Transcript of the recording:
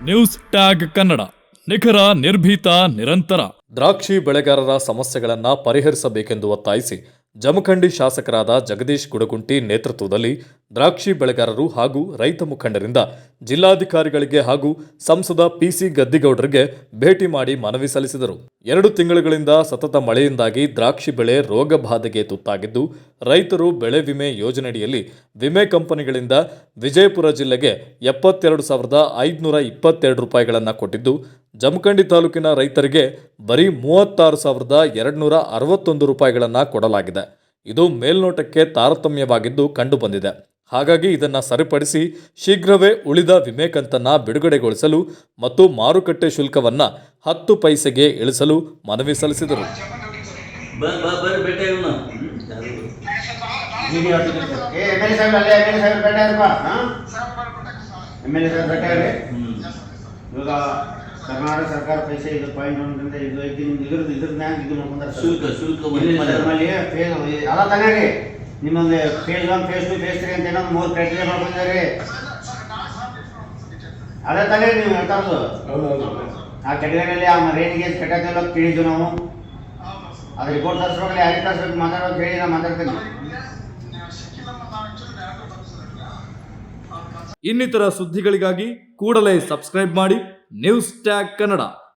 News tag Kannada, ನಿಖರ, ನಿರ್ಭೀತ, ನಿರಂತರ. ದ್ರಾಕ್ಷಿ ಬೆಳೆಗಾರರ ಸಮಸ್ಯೆಗಳನ್ನು ಪರಿಹರಿಸಬೇಕೆಂದು ಒತ್ತಾಯಿಸಿ ಜಮಖಂಡಿ ಶಾಸಕರಾದ ಜಗದೀಶ್ ಗುಡಗುಂಟಿ ನೇತೃತ್ವದಲ್ಲಿ ದ್ರಾಕ್ಷಿ ಬೆಳೆಗಾರರು ಹಾಗೂ ರೈತ ಮುಖಂಡರಿಂದ ಜಿಲ್ಲಾಧಿಕಾರಿಗಳಿಗೆ ಹಾಗೂ ಸಂಸದ ಪಿಸಿ ಗದ್ದಿಗೌಡರಿಗೆ ಭೇಟಿ ಮಾಡಿ ಮನವಿ ಸಲ್ಲಿಸಿದರು. 2 ತಿಂಗಳುಗಳಿಂದ ಸತತ ಮಳೆಯಿಂದಾಗಿ ದ್ರಾಕ್ಷಿ ಬೆಳೆ ರೋಗ ಬಾಧೆಗೆ ತುತ್ತಾಗಿದ್ದು, ರೈತರು ಬೆಳೆ ವಿಮೆ ಯೋಜನೆಯಡಿಯಲ್ಲಿ ವಿಮೆ ಕಂಪನಿಗಳಿಂದ ವಿಜಯಪುರ ಜಿಲ್ಲೆಗೆ 72,522 ರೂಪಾಯಿಗಳನ್ನು ಕೊಟ್ಟಿದ್ದು, ಜಮಖಂಡಿ ತಾಲೂಕಿನ ರೈತರಿಗೆ ಬರೀ 36,261 ರೂಪಾಯಿಗಳನ್ನು ಕೊಡಲಾಗಿದೆ. ಇದು ಮೇಲ್ನೋಟಕ್ಕೆ ತಾರತಮ್ಯವಾಗಿದ್ದು ಕಂಡುಬಂದಿದೆ. ಹಾಗಾಗಿ ಇದನ್ನು ಸರಿಪಡಿಸಿ ಶೀಘ್ರವೇ ಉಳಿದ ವಿಮೆ ಕಂತನ್ನು ಬಿಡುಗಡೆಗೊಳಿಸಲು ಮತ್ತು ಮಾರುಕಟ್ಟೆ ಶುಲ್ಕವನ್ನು 10 ಪೈಸೆಗೆ ಇಳಿಸಲು ಮನವಿ ಸಲ್ಲಿಸಿದರು. ಕರ್ನಾಟಕ ಸರ್ಕಾರ ಪೈಸೆ ಇದು ಪಾಯಿಂಟ್ ಇದು ಇದ್ರದ್ದು ಶುಲ್ಕ ಅಲ್ಲ ತಗರಿ ನಿಮ್ಮೊಂದು ಫೇಸ್ 1 ಫೇಸ್ 2 ಫೇಸ್ 3 ಅಂತ ಏನೊಂದು 3 ಕ್ರೈಟೀರಿಯಾ ಮಾಡ್ಕೊಂಡಿದ್ದಾರೆ. ಅದೇ ತಗರಿ ನೀವು ಹೇಳ್ತಾ ಇರೋದು ಆ ಕೆಟಗರಿಯಲ್ಲಿ ಆ ರೇಂಜ್ಗೆ ಕಟ್ಟೋದಿಲ್ಲ ಕೇಳಿದ್ದು ನಾವು. ಅದು ರಿಪೋರ್ಟ್ ತರಿಸ್ಬೇಕಲ್ಲ, ಯಾರಿಗೆ ತರಿಸ್ಬೇಕು ಮಾತಾಡೋದು ಹೇಳಿ ನಾನು ಮಾತಾಡ್ತೇನೆ. ಇನ್ನಿತರ ಸುದ್ದಿಗಳಿಗಾಗಿ ಕೂಡಲೇ ಸಬ್ಸ್ಕ್ರೈಬ್ ಮಾಡಿ ನ್ಯೂಸ್ ಟ್ಯಾಗ್ ಕನ್ನಡ.